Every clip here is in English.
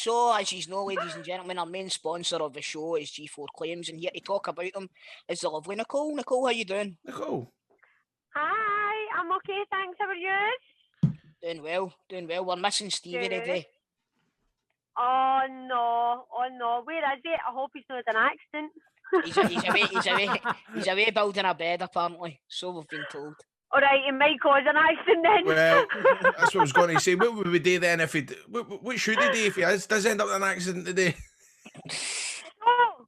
So, as you know, ladies and gentlemen, our main sponsor of the show is G4 Claims, and here to talk about them is the lovely Nicole. Nicole, how you doing? Nicole. Hi, I'm okay, thanks. How are you? Doing well. We're missing Stevie today. Oh no. Where is he? I hope he's not in an accident. He's away building a bed, apparently. So we've been told. Alright, he might cause an accident then. Well, that's what I was going to say. What would we do then if he... What should he do if he does end up in an accident today? So,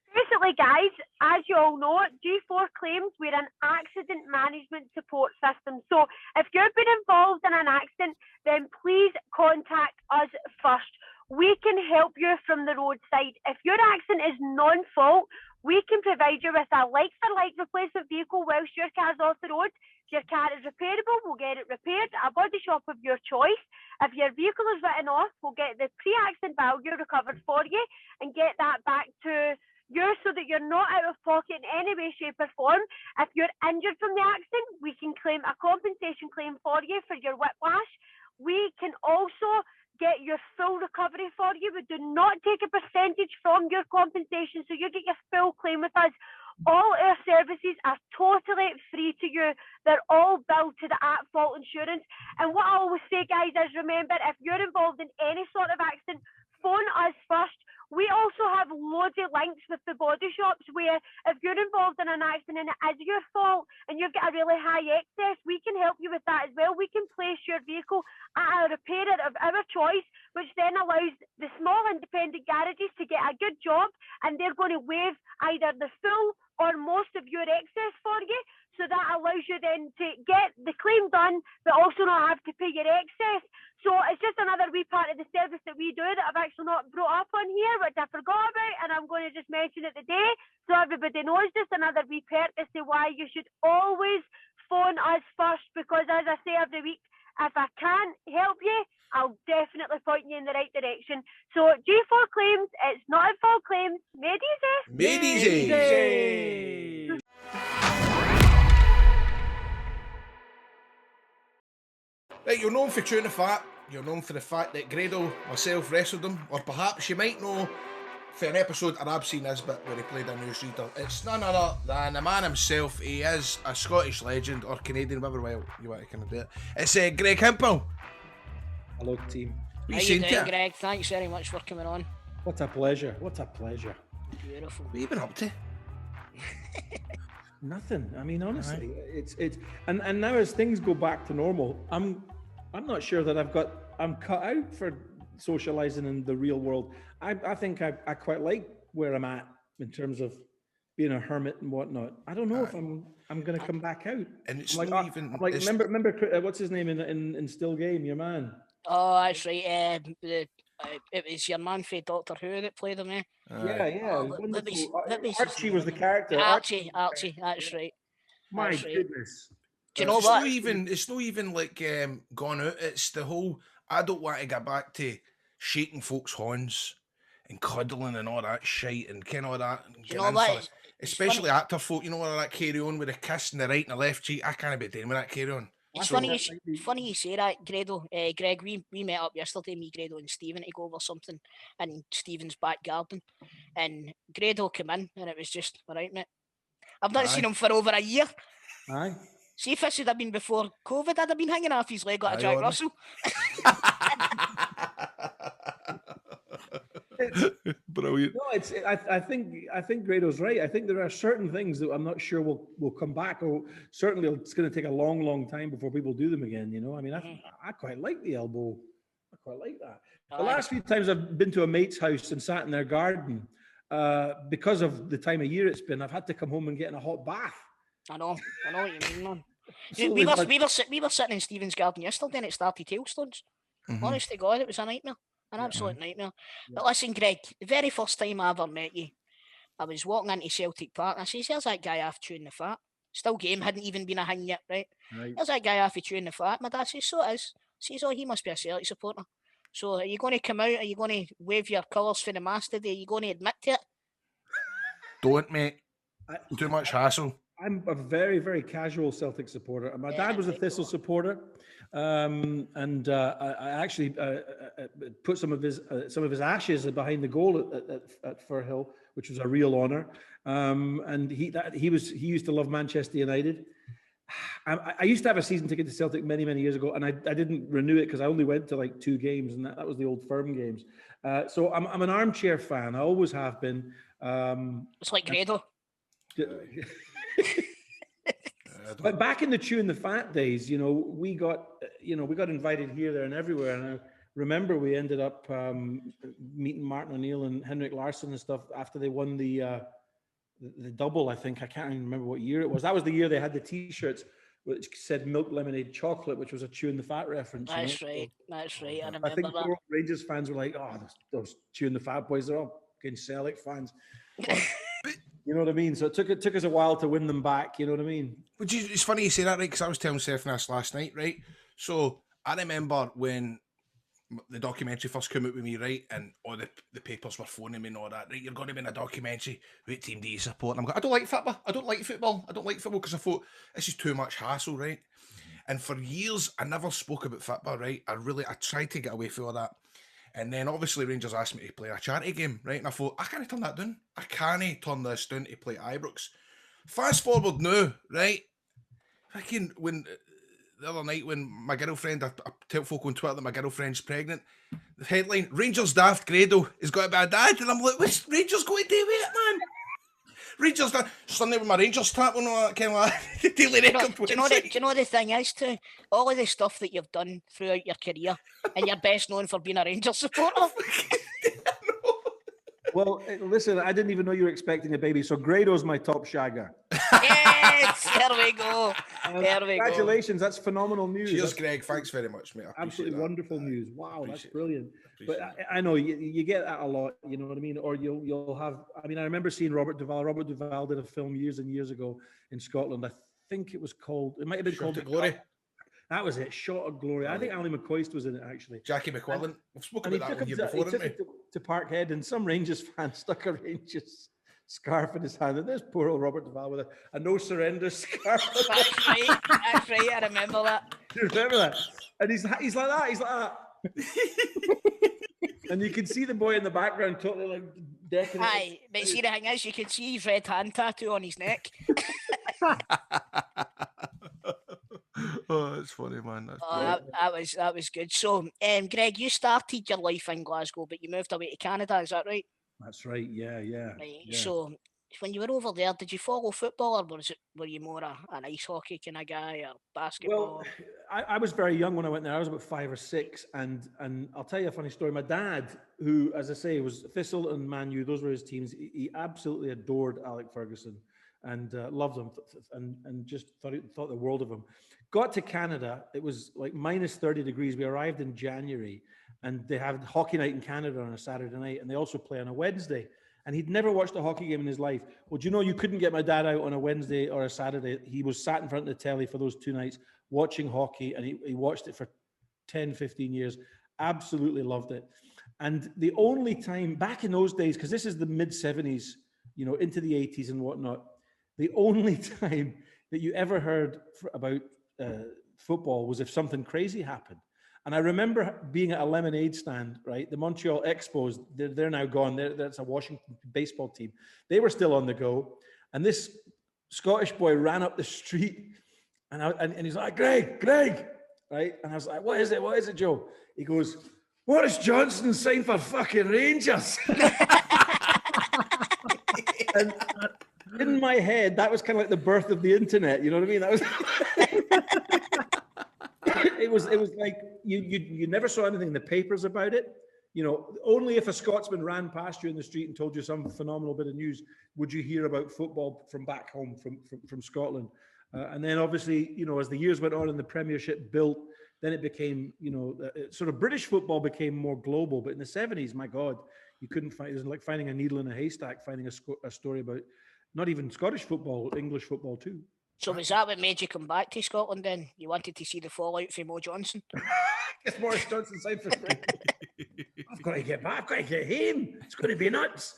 basically, guys, as you all know, G4 Claims we're an accident management support system. So, if you've been involved in an accident, then please contact us first. We can help you from the roadside. If your accident is non-fault, we can provide you with a like-for-like replacement vehicle whilst your car's off the road. If your car is repairable, we'll get it repaired at a body shop of your choice. If your vehicle is written off, we'll get the pre-accident value recovered for you and get that back to you so that you're not out of pocket in any way, shape or form. If you're injured from the accident, we can claim a compensation claim for you for your whiplash. We can also get your full recovery for you. We do not take a percentage from your compensation, so you get your full claim with us. All our services are totally free to you. They're all billed to the at-fault insurance. And what I always say, guys, is remember, if you're involved in any sort of accident, phone us first. We also have loads of links with the body shops where if you're involved in an accident and it is your fault and you've got a really high excess, we can help you with that as well. We can place your vehicle at a repairer of our choice, which then allows the small independent garages to get a good job, and they're going to waive either the full or most of your excess for you. So that allows you then to get the claim done, but also not have to pay your excess. So it's just another wee part of the service that we do that I've actually not brought up on here, which I forgot about, and I'm going to just mention it today so everybody knows. Just another wee perk as to why you should always phone us first, because as I say every week, if I can't help you, I'll definitely point you in the right direction. So G4 Claims, it's not at fault claims, made easy. Made easy. Right, you're known for Chewin the Fat. You're known for the fact that Grado myself wrestled him, or perhaps you might know for an episode of I've Seen Nisbet where he played a newsreader. It's none other than the man himself. He is a Scottish legend, or Canadian, whatever way you want to kind of do it. It's Greg Hemphill. Hello, team. How you doing, Greg? Thanks very much for coming on. What a pleasure. Beautiful. What have you been up to? Nothing. I mean, honestly, it's and now as things go back to normal, I'm not sure that I'm cut out for socializing in the real world. I think I quite like where I'm at in terms of being a hermit and whatnot. I don't know if I'm going to come back out. And it's like, not even like it's... remember what's his name in Still Game, your man. Oh, that's right. It was your man for Doctor Who that played him, eh? Yeah. Archie was the character. Archie, that's right. My goodness. Do you know what? It's not even like gone out. It's the whole, I don't want to get back to shaking folks' horns and cuddling and all that shit and kind of all that. Do you know what? Especially actor folk, you know, all that carry on with a kiss in the right and the left cheek. I can't be doing with that carry on. It's funny you say that, Grado. Greg, we met up yesterday, me, Grado and Stephen, to go over something in Stephen's back garden. And Grado came in and it was just, all right, mate. I've not seen him for over a year. Aye. See if this would have been before COVID, I'd have been hanging off his leg like a Jack Russell. Brilliant. No, I think Grado's right. I think there are certain things that I'm not sure will come back, or certainly it's going to take a long time before people do them again. You know, I mean, I quite like the elbow. I quite like that. The last few times I've been to a mate's house and sat in their garden, because of the time of year it's been, I've had to come home and get in a hot bath. I know what you mean, man. We were sitting in Stephen's garden yesterday and it started hailstones. Mm-hmm. Honest to God, it was a nightmare. An absolute nightmare. Yeah. But listen, Greg, the very first time I ever met you, I was walking into Celtic Park and I says, there's that guy off Chewin the Fat. Still game, hadn't even been a hang yet, right? There's that guy off Chewin the Fat. My dad says, so it is. Says, oh, he must be a Celtic supporter. So are you going to come out? Are you going to wave your colours for the mast today? Are you going to admit to it? Don't, mate. Too much hassle. I'm a very, very casual Celtic supporter. My dad was a Thistle supporter, and I actually put some of his ashes behind the goal at Firhill, which was a real honour. And he used to love Manchester United. I used to have a season ticket to Celtic many, many years ago, and I didn't renew it because I only went to like 2 games, and that was the old firm games. So I'm an armchair fan. I always have been. It's like Grado. But back in the Chewin the Fat days, we got invited here, there, and everywhere. And I remember we ended up meeting Martin O'Neill and Henrik Larsson and stuff after they won the double. I think I can't even remember what year it was. That was the year they had the T-shirts which said "Milk Lemonade Chocolate," which was a Chewin the Fat reference. That's right. That's right. I remember I think that. Rangers fans were like, "Oh, those Chewin the Fat boys, they're all fucking Celtic fans." You know what I mean? So it took us a while to win them back. You know what I mean? Which is, it's funny you say that, right? Because I was telling Steph this last night, right? So I remember when the documentary first came out with me, right? And all the papers were phoning me and all that, right? You're going to be in a documentary. What team do you support? And I'm going, I don't like football. I don't like football because I thought this is too much hassle, right? And for years, I never spoke about football, right? I tried to get away from all that. And then obviously Rangers asked me to play a charity game, right? And I thought, I can't turn that down. I can't turn this down to play Ibrox. Fast forward now, right? Fucking when the other night when my girlfriend, I tell folk on Twitter that my girlfriend's pregnant, the headline, Rangers daft Grado has got to be a dad. And I'm like, what's Rangers going to do with it, man? Rangers daft. Sunday with my Rangers tap on all that kind of like daily record. Do you know the thing is too? All of the stuff that you've done throughout your career, and you're best known for being a Rangers supporter. Well, listen, I didn't even know you were expecting a baby. So Grado's my top shagger. Yes, there we go. Congratulations, that's phenomenal news. Cheers, Greg. Thanks very much, mate. Absolutely wonderful news. Wow, that's brilliant. But I know you get that a lot, you know what I mean? Or you'll have, I mean, I remember seeing Robert Duvall. Robert Duvall did a film years and years ago in Scotland. I think it was called, it might have been called Glory. That was it, Shot of Glory. I think Ali McCoist was in it, actually. Jackie McQuillan. We've spoken about that one year before, haven't we? To Parkhead, and some Rangers fan stuck a Rangers scarf in his hand. And there's poor old Robert Duvall with a no surrender scarf. That's right. I remember that. You remember that? And he's like that. And you can see the boy in the background totally like decorated. Aye, but see the thing is, you can see his red hand tattoo on his neck. Oh, it's funny, man. That was good. So, Greg, you started your life in Glasgow, but you moved away to Canada. Is that right? That's right. Yeah. Right. Yeah. So, when you were over there, did you follow football, or were you more an ice hockey kind of guy, or basketball? Well, I was very young when I went there. I was about 5 or 6, and I'll tell you a funny story. My dad, who, as I say, was Thistle and Man U, those were his teams. He absolutely adored Alec Ferguson and loved him, and just thought the world of him. Got to Canada, it was like minus 30 degrees. We arrived in January, and they had hockey night in Canada on a Saturday night, and they also play on a Wednesday. And he'd never watched a hockey game in his life. Well, do you know you couldn't get my dad out on a Wednesday or a Saturday? He was sat in front of the telly for those 2 nights watching hockey, and he watched it for 10, 15 years. Absolutely loved it. And the only time back in those days, because this is the mid-70s, into the 80s and whatnot, the only time that you ever heard about football was if something crazy happened. And I remember being at a lemonade stand, right? The Montreal Expos, they're now gone. That's a Washington baseball team. They were still on the go. And this Scottish boy ran up the street, and he's like, Greg, right? And I was like, what is it, Joe? He goes, Boris Johnson signed for fucking Rangers. And in my head, that was kind of like the birth of the internet. You know what I mean? That was... It was like you never saw anything in the papers about it. Only if a Scotsman ran past you in the street and told you some phenomenal bit of news would you hear about football from back home from Scotland. And then obviously, as the years went on and the Premiership built, then it became, sort of British football became more global. But in the 70s, my God, you couldn't find, it was like finding a needle in a haystack, finding a story about not even Scottish football, English football too. So was that what made you come back to Scotland then? You wanted to see the fallout from Mo Johnson? It's Morris Johnson signed for I've got to get back. I've got to get him. It's going to be nuts.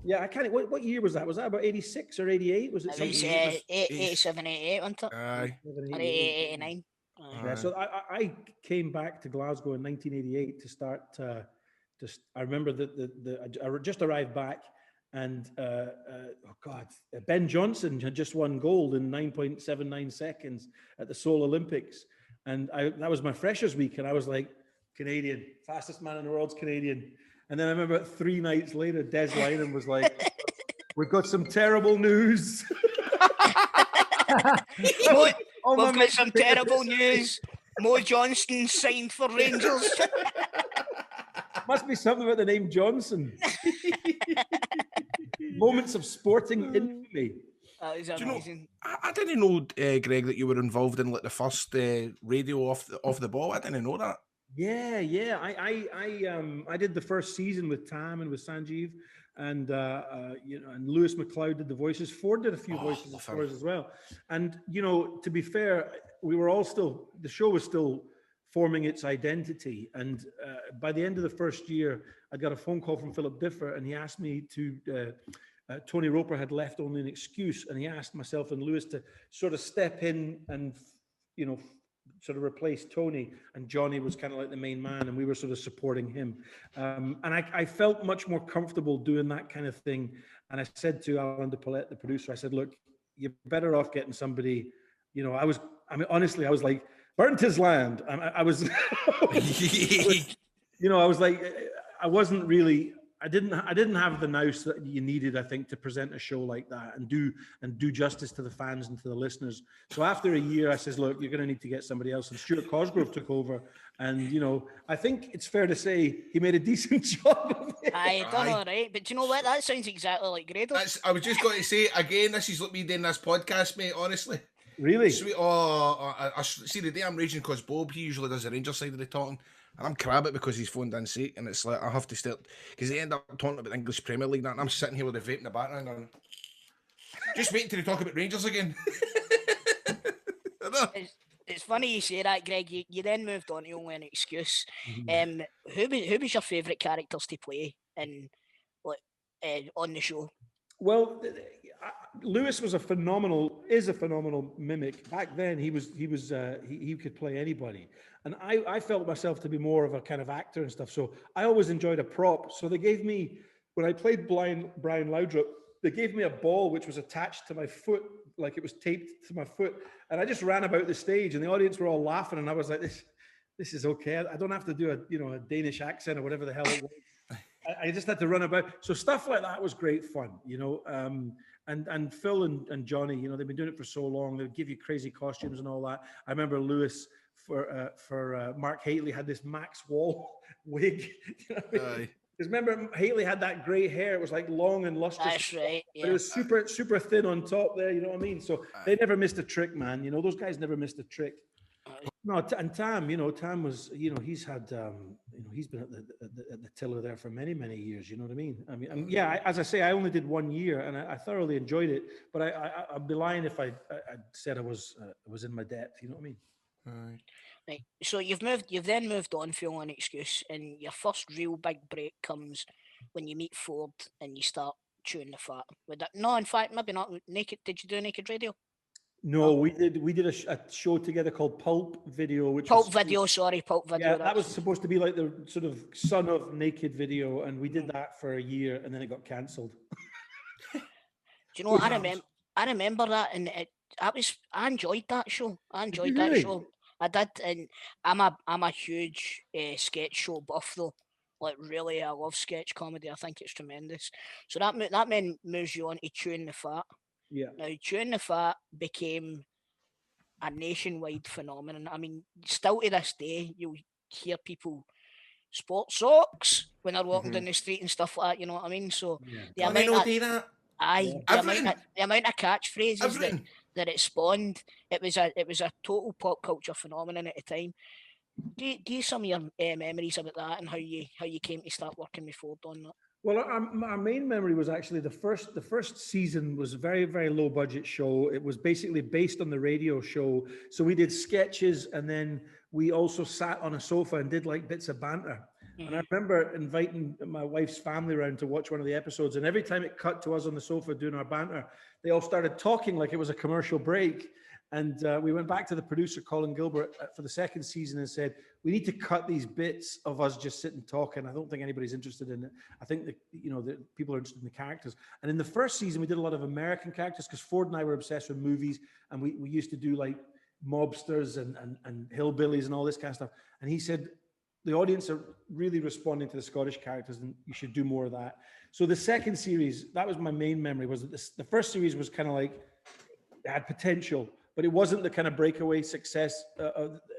Yeah, I can't. What year was that? Was that about 86 or 88? Was it? It was 87, 88, wasn't it? Aye. Or 88, 89. Yeah, so I came back to Glasgow in 1988 to start. I remember I just arrived back, and Ben Johnson had just won gold in 9.79 seconds at the Seoul Olympics, and that was my freshers week, and I was like, Canadian, fastest man in the world's Canadian. And then I remember 3 nights later, Des Lynam was like, "We've got some terrible news." We've got some terrible news. Mo Johnston signed for Rangers. Must be something about the name Johnson. Moments of sporting infamy. That is amazing. I didn't know, Greg, that you were involved in like the first radio off the ball. I didn't know that. Yeah. I did the first season with Tam and with Sanjeev, and and Lewis McLeod did the voices. Ford did a few voices for us as well. And to be fair, the show was still forming its identity. And by the end of the first year, I got a phone call from Philip Differ, and he asked me to. Tony Roper had left only an excuse, and he asked myself and Lewis to sort of step in and sort of replace Tony, and Johnny was kind of like the main man, and we were sort of supporting him. And I felt much more comfortable doing that kind of thing. And I said to Alan de Paulette, the producer, I said, look, you're better off getting somebody, honestly, I was like, burnt his land. I was, I didn't have the nous that you needed, I think, to present a show like that and do justice to the fans and to the listeners. So after a year, I says, look, you're going to need to get somebody else. And Stuart Cosgrove took over. And, I think it's fair to say he made a decent job of it. I done all right. But do you know what? That sounds exactly like Grado. I was just going to say, again, this is like me doing this podcast, mate, honestly. Really? Sweet. I see the day I'm raging because Bob, he usually does the Rangers side of the talking. And I'm crabbing because he's phoned in sick, and it's like I have to start because they end up talking about the English Premier League, and I'm sitting here with a vape in the background, and just waiting till they talk about Rangers again. It's funny you say that, Greg. You then moved on to Only an Excuse. Who was your favourite characters to play in on the show? Well, Lewis is a phenomenal mimic. Back then, he could play anybody, and I felt myself to be more of a kind of actor and stuff. So I always enjoyed a prop. So they gave me, when I played Brian Laudrup, they gave me a ball which was attached to my foot, like it was taped to my foot, and I just ran about the stage, and the audience were all laughing, and I was like, this is okay. I don't have to do a Danish accent or whatever the hell it was. I just had to run about. So stuff like that was great fun, and Phil and Johnny, they've been doing it for so long. They'll give you crazy costumes and all that. I remember Lewis for Mark Haitley had this Max Wall wig. Because remember, Haitley had that grey hair. It was like long and lustrous. That's right. Yeah. But it was super, super thin on top there. You know what I mean? So they never missed a trick, man. Those guys never missed a trick. No, and Tam, Tam was, he's had, he's been at the tiller there for many, many years. You know what I mean? As I say, I only did 1 year, and I thoroughly enjoyed it. But I'd be lying if I said I was in my depth. You know what I mean? Right. So you've then moved on for Only an Excuse, and your first real big break comes when you meet Ford and you start chewing the fat. No, in fact, maybe not Naked. Did you do Naked Radio? No, we did a show together called Pulp Video, Pulp Video. Yeah, that was supposed to be like the sort of son of Naked Video, and we did that for a year, and then it got cancelled. Do you know what I remember that, and I enjoyed that show. Show. I did, and I'm a huge sketch show buff though. Like really, I love sketch comedy. I think it's tremendous. So that moves you on to Chewing the Fat. Yeah. Now, Chewing the Fat became a nationwide phenomenon. I mean, still to this day, you'll hear people sport socks when they're walking down the street and stuff like that. You know what I mean? So the amount of catchphrases that it spawned, it was a total pop culture phenomenon at the time. Do you some of your memories about that and how you came to start working with Ford on that? Well, our main memory was actually the first season was a very, very low budget show. It was basically based on the radio show. So we did sketches, and then we also sat on a sofa and did like bits of banter. And I remember inviting my wife's family around to watch one of the episodes. And every time it cut to us on the sofa doing our banter, they all started talking like it was a commercial break. And we went back to the producer, Colin Gilbert, for the second season and said, we need to cut these bits of us just sitting talking. I don't think anybody's interested in it. I think that, that people are interested in the characters. And in the first season, we did a lot of American characters because Ford and I were obsessed with movies. And we used to do like mobsters and hillbillies and all this kind of stuff. And he said, the audience are really responding to the Scottish characters and you should do more of that. So the second series, that was my main memory, was that the first series was kind of like, it had potential, but it wasn't the kind of breakaway success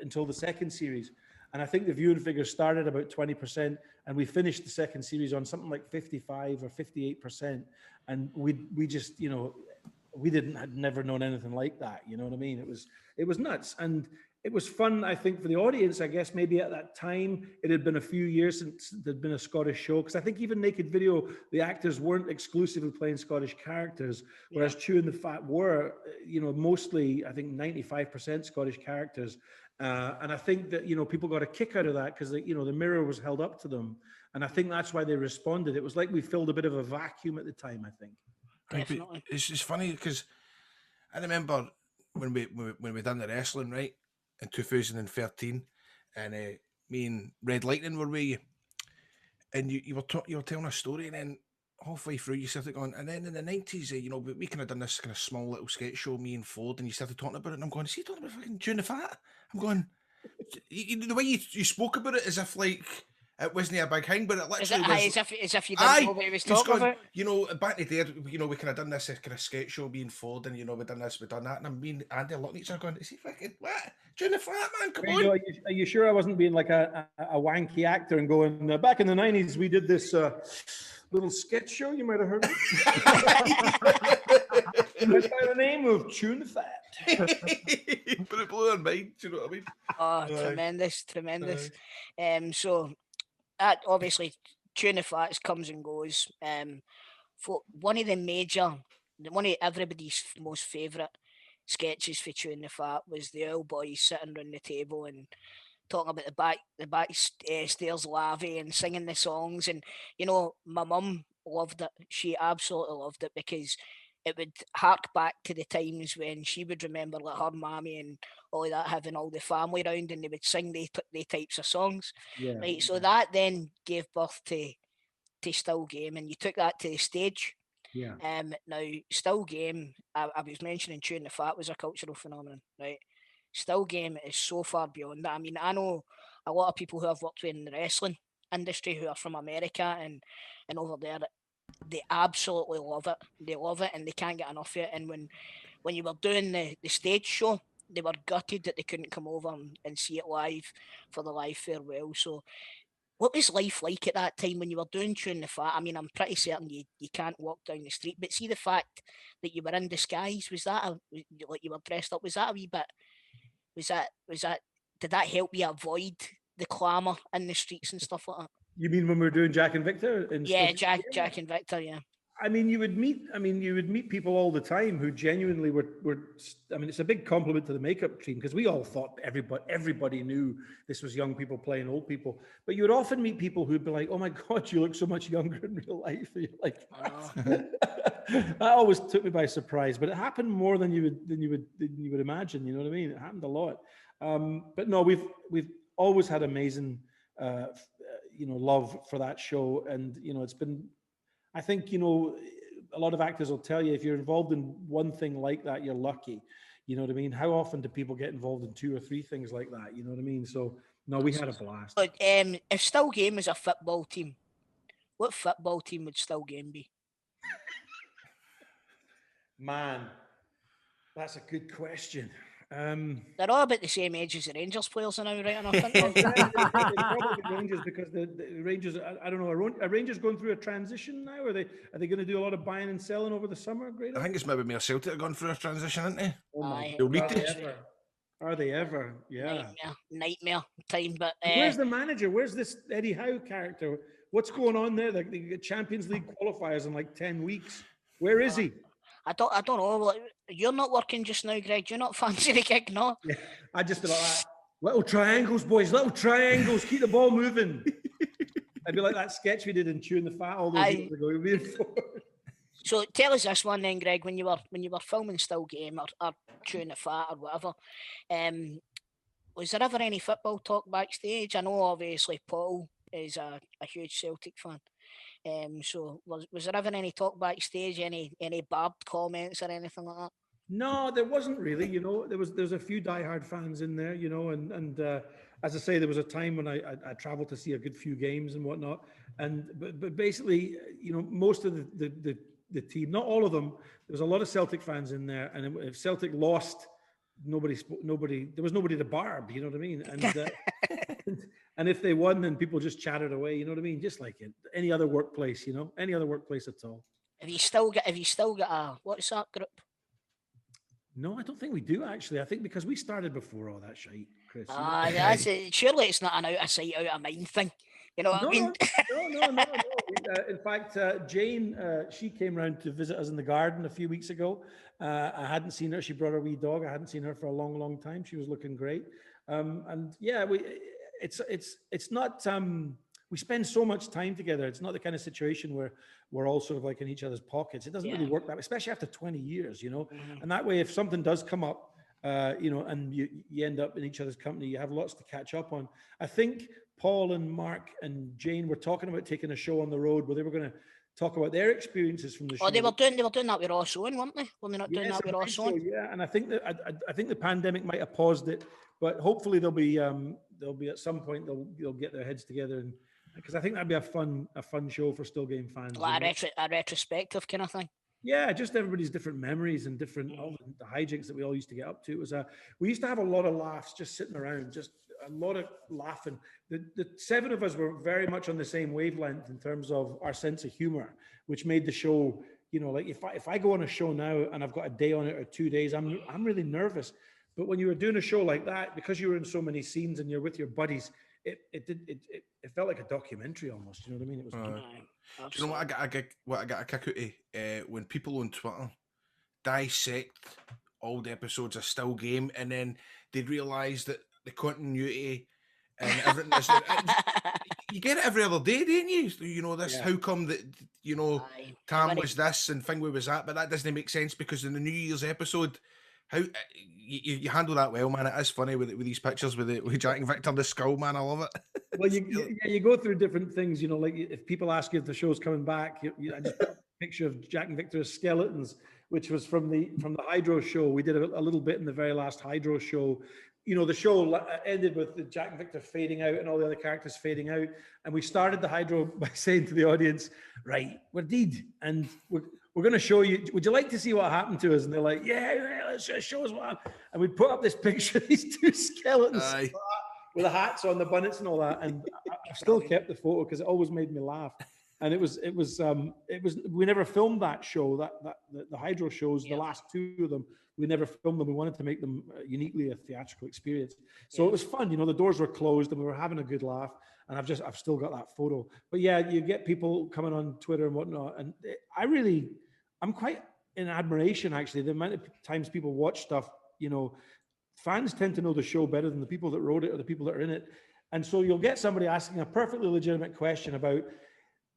until the second series. And I think the viewing figures started about 20%, and we finished the second series on something like 55 or 58%. And we just, had never known anything like that. You know what I mean? It was nuts. And it was fun, I think, for the audience. I guess maybe at that time, it had been a few years since there'd been a Scottish show. Because I think even Naked Video, the actors weren't exclusively playing Scottish characters, whereas Chewin the Fat were, mostly, I think 95% Scottish characters. And I think that, people got a kick out of that because, the mirror was held up to them. And I think that's why they responded. It was like we filled a bit of a vacuum at the time, I think. Definitely. It's just funny because I remember when we done the wrestling, right? In 2013, and me and Red Lightning were with you, and you were telling a story, and then halfway through you started going, and then in the 90s, we kind of done this kind of small little sketch show, me and Ford, and you started talking about it, and I'm going, is he talking about fucking Chewin the Fat? I'm going, the way you spoke about it as if like it wasn't a big thing, but it literally was. As if you didn't know what he was talking about. Back in the day, we kind of done this kind of sketch show, me and Ford, and we done this, we done that, and I mean, Andy looking at each other going, is he fucking what? Chewin the Fat, man, come on. Are you sure I wasn't being like a wanky actor and going, back in the 90s, we did this little sketch show, you might have heard of it. By the name of Chewin the Fat. But it blew their mind, do you know what I mean? Tremendous. So that obviously Chewin the Fat comes and goes. For one of everybody's most favourite sketches for Chewin the Fat was the old boys sitting around the table and talking about the back stairs lavvy and singing the songs. And my mum loved it. She absolutely loved it because it would hark back to the times when she would remember like her mammy and all of that having all the family around, and they would sing the types of songs. Yeah. Right. So that then gave birth to Still Game, and you took that to the stage. Yeah. Now Still Game, I was mentioning Chewin the Fat was a cultural phenomenon, right? Still Game is so far beyond that. I mean, I know a lot of people who have worked in the wrestling industry who are from America and over there, they absolutely love it. They love it and they can't get enough of it. And when you were doing the stage show, they were gutted that they couldn't come over and see it live for the live farewell. So what was life like at that time when you were doing Chewin the Fat? I mean, I'm pretty certain you can't walk down the street, but see the fact that you were in disguise, was that like you were dressed up? Was that a wee bit? Was that? Did that help you avoid the clamour in the streets and stuff like that? You mean when we were doing Jack and Victor? Jack and Victor, yeah. I mean, you would meet people all the time who genuinely were. I mean, it's a big compliment to the makeup team because we all thought everybody knew this was young people playing old people. But you would often meet people who'd be like, "Oh my God, you look so much younger in real life." And you're like, that always took me by surprise. But it happened more than you would imagine. You know what I mean? It happened a lot. But no, we've always had amazing, love for that show, and it's been. I think, a lot of actors will tell you if you're involved in one thing like that, you're lucky. You know what I mean? How often do people get involved in 2 or 3 things like that? You know what I mean? So, no, we had a blast. But if Still Game is a football team, what football team would Still Game be? Man, that's a good question. They're all about the same age as the Rangers players are now, right enough, aren't they? Probably Rangers because the Rangers, I don't know, are Rangers going through a transition now? Are they going to do a lot of buying and selling over the summer? Grado? I think it's maybe more Celtic are going through a transition, aren't they? Oh my God. Are they ever? Yeah. Nightmare time. But where's the manager? Where's this Eddie Howe character? What's going on there? Like the Champions League qualifiers in like 10 weeks. Where is he? I don't know. Like, you're not working just now, Greg. You're not fancy the gig, no? Yeah, I just thought, little triangles, boys. Little triangles. Keep the ball moving. I'd be like that sketch we did in Chewin the Fat all those years ago. So tell us this one then, Greg. When you were filming Still Game or Chewin the Fat or whatever, was there ever any football talk backstage? I know obviously Paul is a huge Celtic fan. So was there ever any talk backstage? Any barbed comments or anything like that? No, there wasn't really. You know, there's a few diehard fans in there. You know, and as I say, there was a time when I traveled to see a good few games and whatnot. And but basically, you know, most of the team, not all of them, there was a lot of Celtic fans in there. And if Celtic lost, nobody, there was nobody to barb. You know what I mean? And and if they won, then people just chatted away. You know what I mean? Just like in any other workplace. You know, any other workplace at all. Have you still got a WhatsApp group? No, I don't think we do actually. I think because we started before all that shite, Chris. That's it. Surely it's not an out of sight, out of mind thing. You know what I mean? No. In fact, Jane, she came round to visit us in the garden a few weeks ago. I hadn't seen her. She brought her wee dog. I hadn't seen her for a long, long time. She was looking great. And yeah, it's not. We spend so much time together. It's not the kind of situation where we're all sort of like in each other's pockets. It doesn't really work that way, especially after 20 years, you know. Mm-hmm. And that way, if something does come up, you know, and you end up in each other's company, you have lots to catch up on. I think Paul and Mark and Jane were talking about taking a show on the road where they were going to talk about their experiences from the show. Oh, they were doing that with Ross Owen, weren't they? Were they not doing that with Ross Owen? So, yeah, and I think that I think the pandemic might have paused it, but hopefully they'll be at some point they'll get their heads together, and because I think that'd be a fun show for Still Game fans. Like a retrospective kind of thing. Yeah, just everybody's different memories and different all the hijinks that we all used to get up to. It was we used to have a lot of laughs just sitting around, just a lot of laughing. The seven of us were very much on the same wavelength in terms of our sense of humor, which made the show, you know, like if I go on a show now and I've got a day on it or 2 days, I'm really nervous. But when you were doing a show like that, because you were in so many scenes and you're with your buddies, it felt like a documentary almost. You know what I mean? It was. Do you know what I got a kick out of? When people on Twitter dissect old episodes of Still Game and then they realise that the continuity and everything is. You get it every other day, don't you? You know this. Yeah. How come that? You know, Tam was this and Fingway was that, but that doesn't make sense because in the New Year's episode. How you handle that well, man. It is funny with these pictures with Jack and Victor, the skull, man. I love it. Well, you go through different things, you know, like if people ask you if the show's coming back, I just put a picture of Jack and Victor's skeletons, which was from the Hydro show. We did a little bit in the very last Hydro show. You know, the show ended with Jack and Victor fading out and all the other characters fading out. And we started the Hydro by saying to the audience, right, we're dead. And we're going to show you, would you like to see what happened to us? And they're like, yeah, let's show us what happened. And we put up this picture of these two skeletons with the hats on, the bonnets and all that. And I've still kept the photo because it always made me laugh. And it was, we never filmed that show, the Hydro shows, the last two of them, we never filmed them. We wanted to make them uniquely a theatrical experience. So it was fun. You know, the doors were closed and we were having a good laugh. And I've still got that photo. But yeah, you get people coming on Twitter and whatnot. And I'm quite in admiration, actually, the amount of times people watch stuff. You know, fans tend to know the show better than the people that wrote it or the people that are in it. And so you'll get somebody asking a perfectly legitimate question about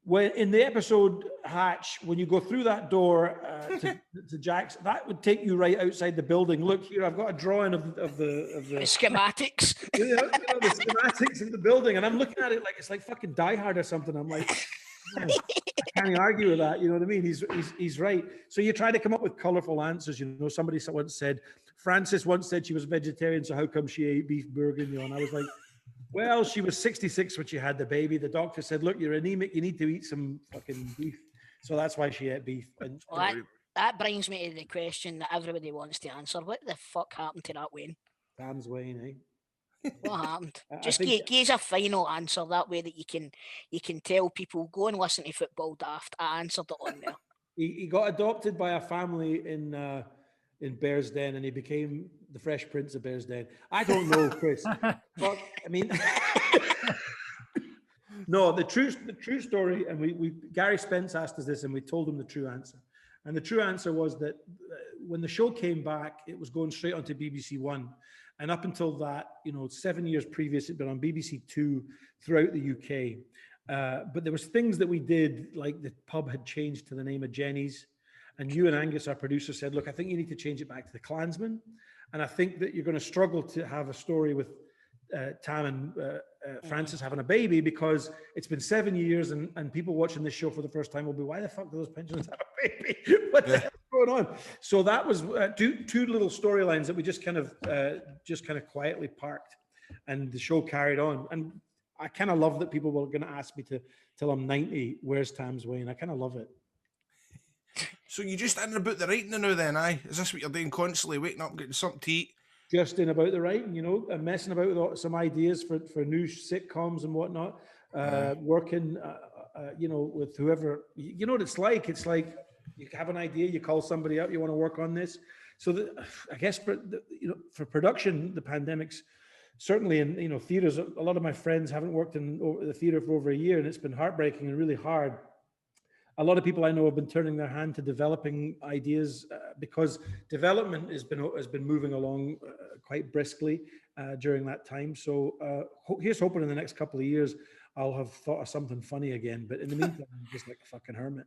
when in the episode Hatch, when you go through that door to Jack's, that would take you right outside the building. Look here, I've got a drawing of the schematics. You know, the schematics of the building, and I'm looking at it like it's like fucking Die Hard or something. I'm like, I can't argue with that. You know what I mean? He's right. So you try to come up with colourful answers. You know, somebody once said, Frances once said she was vegetarian, so how come she ate beef bourguignon? And I was like, well, she was 66 when she had the baby. The doctor said, look, you're anemic. You need to eat some fucking beef. So that's why she ate beef. And that brings me to the question that everybody wants to answer. What the fuck happened to that Wayne? Sam's Wayne, eh? What happened? Just give a final answer that way that you can tell people, go and listen to Football Daft. I answered it on there. He got adopted by a family in Bearsden, and he became the Fresh Prince of Bearsden. I don't know, Chris. But I mean, no. The true story, and we Gary Spence asked us this, and we told him the true answer. And the true answer was that when the show came back, it was going straight onto BBC One, and up until that, you know, 7 years previous, it'd been on BBC Two throughout the UK. But there was things that we did, like the pub had changed to the name of Jenny's, and you and Angus, our producer, said, look, I think you need to change it back to the Klansman. And I think that you're going to struggle to have a story with Tam and Francis having a baby, because it's been 7 years and people watching this show for the first time will be, why the fuck do those pensioners have a baby? What the hell's going on? So that was two little storylines that we just kind of quietly parked, and the show carried on. And I kind of love that people were going to ask me to till I'm 90, where's Tam's Way? And I kind of love it. So you just in about the writing now then, aye? Is this what you're doing constantly, waking up, getting something to eat? Just in about the writing, and messing about with some ideas for new sitcoms and whatnot. Working, with whoever. You know what it's like? It's like you have an idea, you call somebody up, you want to work on this. So I guess for production, the pandemic's certainly in theaters. A lot of my friends haven't worked in the theater for over a year, and it's been heartbreaking and really hard. A lot of people I know have been turning their hand to developing ideas because development has been moving along quite briskly during that time. So here's hoping in the next couple of years I'll have thought of something funny again. But in the meantime, I'm just like a fucking hermit.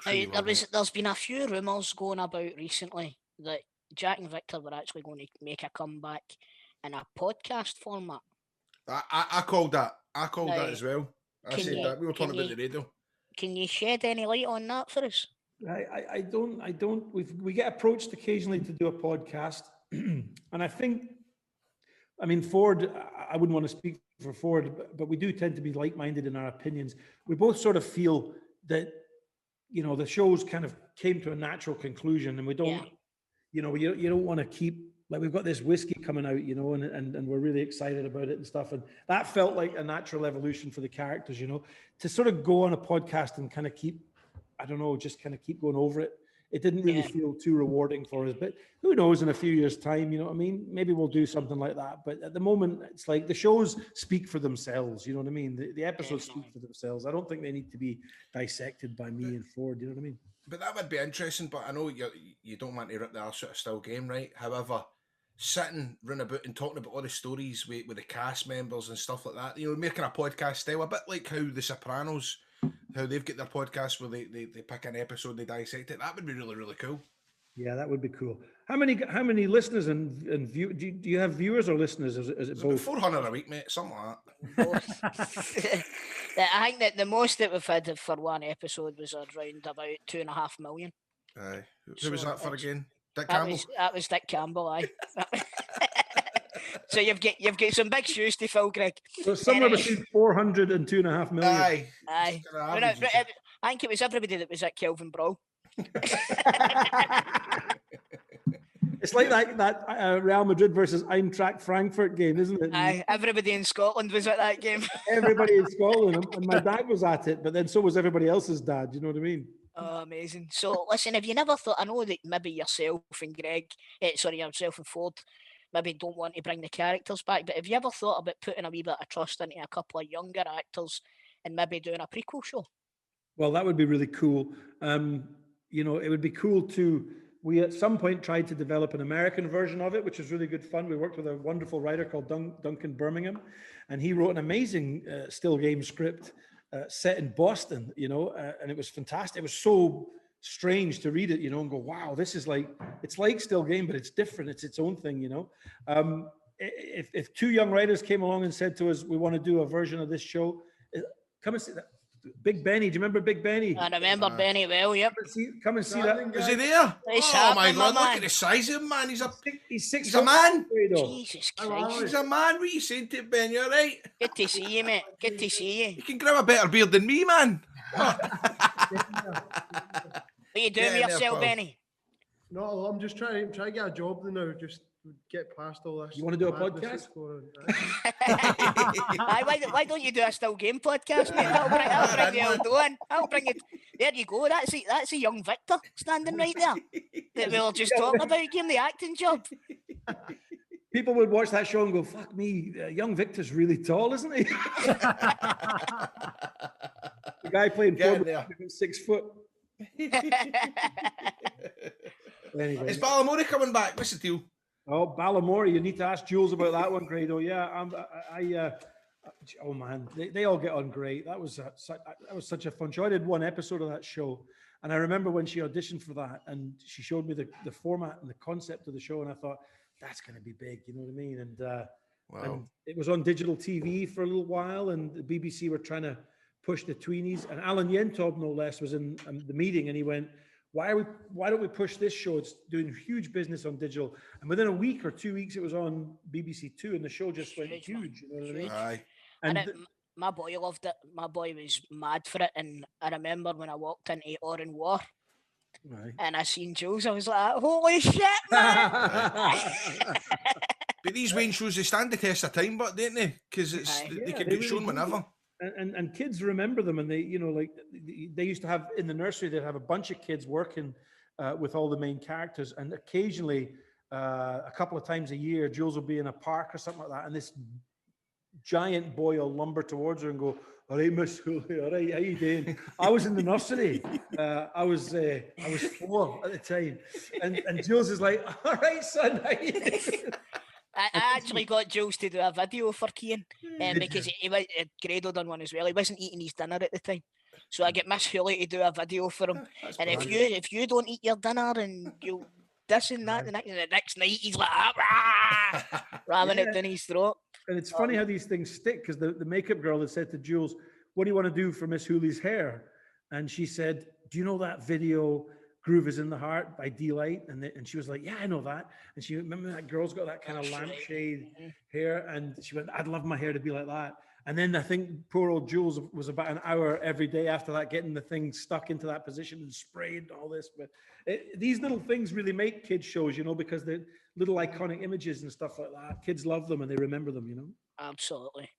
There's been a few rumours going about recently that Jack and Victor were actually going to make a comeback in a podcast format. I called that. I called that as well. I said that. We were talking about the radio. Can you shed any light on that for us? I don't. We get approached occasionally to do a podcast, and I think, Ford. I wouldn't want to speak for Ford, but we do tend to be like-minded in our opinions. We both sort of feel that, the shows kind of came to a natural conclusion, and we don't, you don't want to keep. Like, we've got this whiskey coming out, and we're really excited about it and stuff. And that felt like a natural evolution for the characters, to sort of go on a podcast and kind of keep going over it. It didn't really feel too rewarding for us, but who knows, in a few years' time, maybe we'll do something like that. But at the moment, it's like the shows speak for themselves, you know what I mean? The episodes speak for themselves. I don't think they need to be dissected by me and Ford, you know what I mean? But that would be interesting, but I know you don't want to rip the arse out of Still Game, right? However, sitting round about and talking about all the stories with the cast members and stuff like that, making a podcast style, a bit like how the Sopranos, how they've got their podcast where they pick an episode, they dissect it. That would be really, really cool. Yeah, that would be cool. How many listeners and view? Do you have viewers or listeners? Is it both? 400 a week, mate, something like that. I think that the most that we've had for one episode was around about 2.5 million. Aye. Who was that for again? Dick That Campbell? That was Dick Campbell, aye. So you've got some big shoes to fill, Greg. So somewhere between 400 and 2.5 million. Aye. I think it was everybody that was at Kelvin Brawl. It's like that Real Madrid versus Eintracht Frankfurt game, isn't it? Aye, everybody in Scotland was at that game. Everybody in Scotland, and my dad was at it, but then so was everybody else's dad. You know what I mean? Oh, amazing. So, listen, have you never thought, I know that maybe yourself and yourself and Ford maybe don't want to bring the characters back, but have you ever thought about putting a wee bit of trust into a couple of younger actors and maybe doing a prequel show? Well, that would be really cool. It would be cool we at some point tried to develop an American version of it, which was really good fun. We worked with a wonderful writer called Duncan Birmingham, and he wrote an amazing still game script set in Boston, and it was fantastic. It was so strange to read it, and go, wow, this is it's like still game, but it's different. It's its own thing, If two young writers came along and said to us, we want to do a version of this show, come and see that. Big Benny, do you remember Big Benny? I remember Benny well, yep. Come and see that. Is he there? Oh my God, look at the size of him, man. He's a man. Jesus Christ. He's a man. What are you saying to him, Ben? You're right. Good to see you, mate. Good to see you. You can grow a better beard than me, man. What are you doing with yourself, Benny? No, I'm just trying to get a job now. Just get past all this. You want to do a podcast? Why don't you do a still game podcast, mate? I'll bring you on. I'll bring it. There you go. That's a young Victor standing right there. That we were just talking about, giving the acting job. People would watch that show and go, fuck me, young Victor's really tall, isn't he? The guy playing 6 foot. Anyway. Is Balamori coming back? What's the deal? Oh, Balamori, you need to ask Jules about that one, Grado. Yeah, Oh man, they all get on great. That was such a fun show. I did one episode of that show, and I remember when she auditioned for that, and she showed me the format and the concept of the show, and I thought that's going to be big. You know what I mean? And and it was on digital TV for a little while, and the BBC were trying to push the tweenies. And Alan Yentob, no less, was in the meeting, and he went, why don't we push this show? It's doing huge business on digital. And within a week or 2 weeks, it was on BBC Two, and the show just went huge. You know what I mean? Aye. And my boy loved it. My boy was mad for it. And I remember when I walked into Oran War, and I seen Jules, I was like, holy shit, man! But these Wayne shows, they stand the test of time, but don't they? Because they can be shown whenever. And kids remember them, and they, you know, like they used to have in the nursery, they'd have a bunch of kids working with all the main characters, and occasionally a couple of times a year, Jules will be in a park or something like that, and this giant boy will lumber towards her and go, "All right, Miss Hooley, all right, how you doing?" I was in the nursery. I was 4 at the time, and Jules is like, "All right, son, how you doing?" I actually got Jules to do a video for Cian because Grado done one as well. He wasn't eating his dinner at the time, so I get Miss Hooley to do a video for him. And if you don't eat your dinner and you this and that, the next night he's like ramming it down his throat. And it's funny how these things stick, because the makeup girl had said to Jules, "What do you want to do for Miss Hooley's hair?" And she said, "Do you know that video, Groove is in the Heart by D-Light?" And she was like, "Yeah, I know that." And she remember that girl's got that kind of lampshade hair, and she went, "I'd love my hair to be like that." And then I think poor old Jules was about an hour every day after that getting the thing stuck into that position and sprayed and all this. But these little things really make kids shows, you know, because they're little iconic images and stuff like that. Kids love them and they remember them, you know. Absolutely.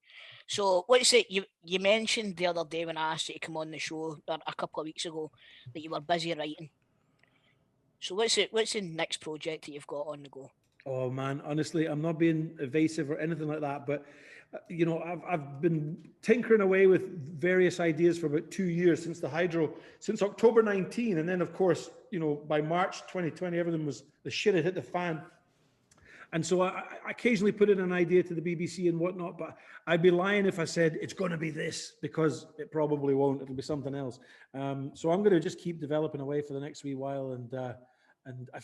So what's it? You mentioned the other day when I asked you to come on the show a couple of weeks ago that you were busy writing. So what's the next project that you've got on the go? Oh man, honestly, I'm not being evasive or anything like that, but you know, I've been tinkering away with various ideas for about 2 years since the Hydro, since October 19, and then of course, you know, by March 2020, everything was the shit had hit the fan. And so I occasionally put in an idea to the BBC and whatnot, but I'd be lying if I said it's going to be this, because it probably won't. It'll be something else. So I'm going to just keep developing away for the next wee while, and I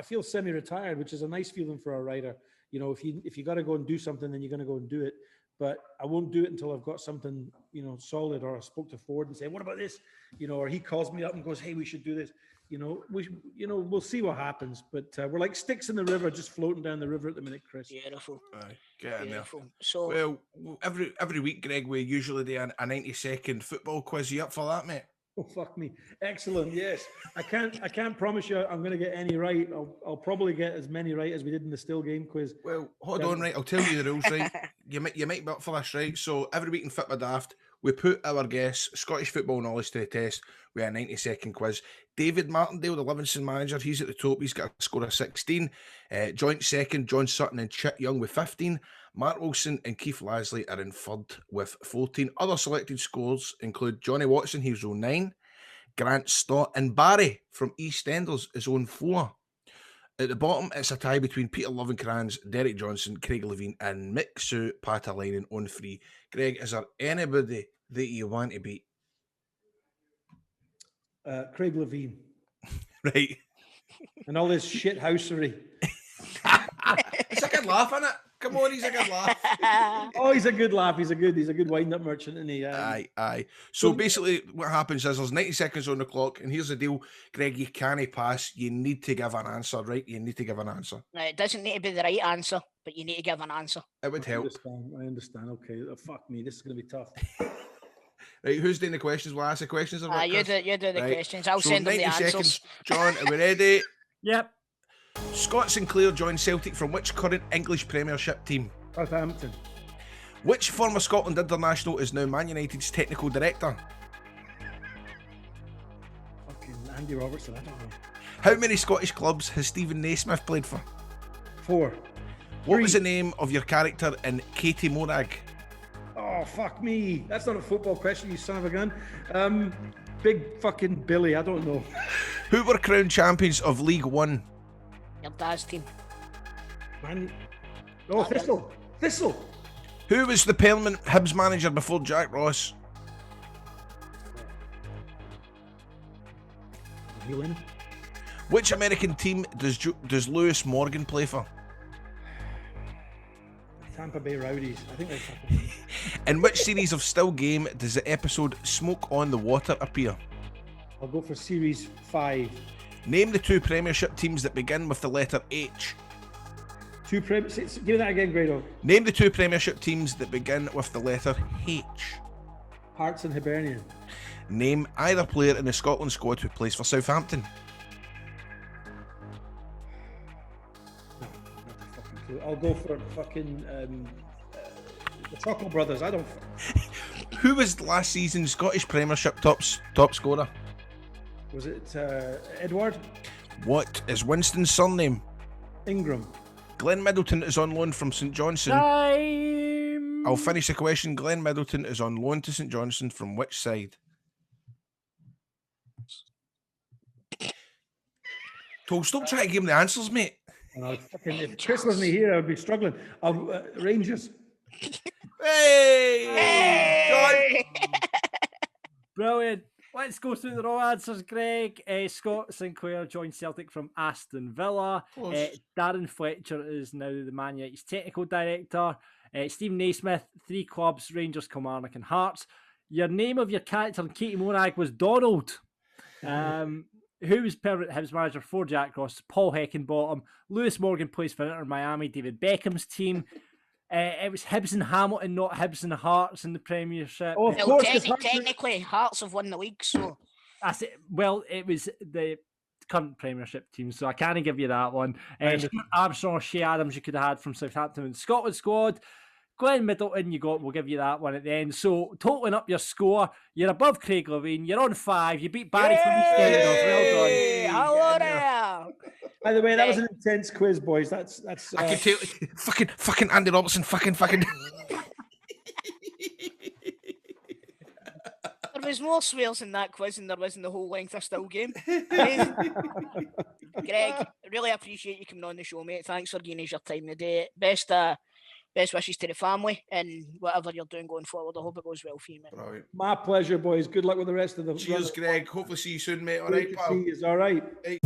feel semi-retired, which is a nice feeling for a writer. You know, if you got to go and do something, then you're going to go and do it. But I won't do it until I've got something, you know, solid, or I spoke to Ford and say, "What about this?" You know, or he calls me up and goes, "Hey, we should do this." You know, we'll see what happens. But we're like sticks in the river, just floating down the river at the minute, Chris. Beautiful. Beautiful. So, well, every week, Greg, we usually do a 90-second football quiz. You up for that, mate? Oh, fuck me. Excellent. Yes. I can't promise you I'm going to get any right. I'll probably get as many right as we did in the still game quiz. Well, hold on, right. I'll tell you the rules, right? You might be up for this, right? So every week in Fit My Daft, we put our guests' Scottish football knowledge to the test with a 90-second quiz. David Martindale, the Livingston manager, he's at the top. He's got a score of 16. Joint second, John Sutton and Chit Young with 15. Mark Wilson and Keith Lasley are in third with 14. Other selected scores include Johnny Watson, he's on 9. Grant Stott and Barry from EastEnders is on 4. At the bottom, it's a tie between Peter Lovencrans, Derek Johnson, Craig Levine, and Mick Sue Patalainen on 3. Greg, is there anybody that you want to beat? Craig Levine. Right. And all this shit housery. It's a good laugh, isn't it? Come on, he's a good laugh. Oh, he's a good laugh. He's a good wind-up merchant, isn't he? Aye. So basically what happens is there's 90 seconds on the clock, and here's the deal, Greg, you can't pass. You need to give an answer, right? You need to give an answer. Now, it doesn't need to be the right answer, but you need to give an answer. It would help. I understand. Okay. Fuck me. This is going to be tough. Right, who's doing the questions? We'll ask the questions. You do the questions. I'll send them the answers. Seconds. John, are we ready? Yep. Scott Sinclair joined Celtic from which current English Premiership team? Southampton. Which former Scotland international is now Man United's technical director? Fucking Andy Robertson, I don't know. How many Scottish clubs has Stephen Naismith played for? 4. What was the name of your character in Katie Morag? Oh, fuck me. That's not a football question, you son of a gun. Big fucking Billy, I don't know. Who were crowned champions of League One? Your dad's team. Man. Oh, Thistle. Who was the permanent Hibs manager before Jack Ross? Healing. Which American team does Lewis Morgan play for? Tampa Bay Rowdies. I think they're In which series of Still Game does the episode Smoke on the Water appear? I'll go for series 5. Name the 2 Premiership teams that begin with the letter H. Give me that again, Grado. Name the 2 Premiership teams that begin with the letter H. Hearts and Hibernian. Name either player in the Scotland squad who plays for Southampton. No, not a fucking clue. I'll go for fucking the Chuckle Brothers. I don't. Who was last season's Scottish Premiership top scorer? Was it Edward? What is Winston's surname? Ingram. Glenn Middleton is on loan from St Johnstone. Time. I'll finish the question. Glenn Middleton is on loan to St Johnstone from which side? Toll, stop trying to give him the answers, mate. If Chris wasn't here, I'd be struggling. Rangers. Hey! Brilliant. Let's go through the raw answers, Greg. Scott Sinclair joined Celtic from Aston Villa. Darren Fletcher is now the Man United's technical director. Stephen Naismith, 3 clubs, Rangers, Kilmarnock and Hearts. Your name of your character in Katie Morag was Donald. Who was permanent Hibs manager for Jack Ross? Paul Heckenbottom. Lewis Morgan plays for Inter Miami, David Beckham's team. It was Hibs and Hamilton, not Hibs and Hearts in the Premiership. Oh, of Well, course, technically, Hearts have won the league, so. That's it. Well, it was the current Premiership team, so I can't give you that one. Stuart Armstrong or Shea Adams you could have had from Southampton and Scotland squad. Glenn Middleton, we'll give you that one at the end. So, totaling up your score, you're above Craig Levine, you're on 5, you beat Barry from EastEnders. Well done. Hello there. By the way, that was an intense quiz, boys. That's. I can tell. Fucking Andy Robertson. Fucking. There was more swears in that quiz than there was in the whole length of Still Game. Greg, really appreciate you coming on the show, mate. Thanks for giving us your time today. Best wishes to the family and whatever you're doing going forward. I hope it goes well for you, mate. Right. My pleasure, boys. Good luck with the rest of the. Cheers, Greg. Hopefully see you soon, mate. All Great right, to pal. see you. All right. Hey.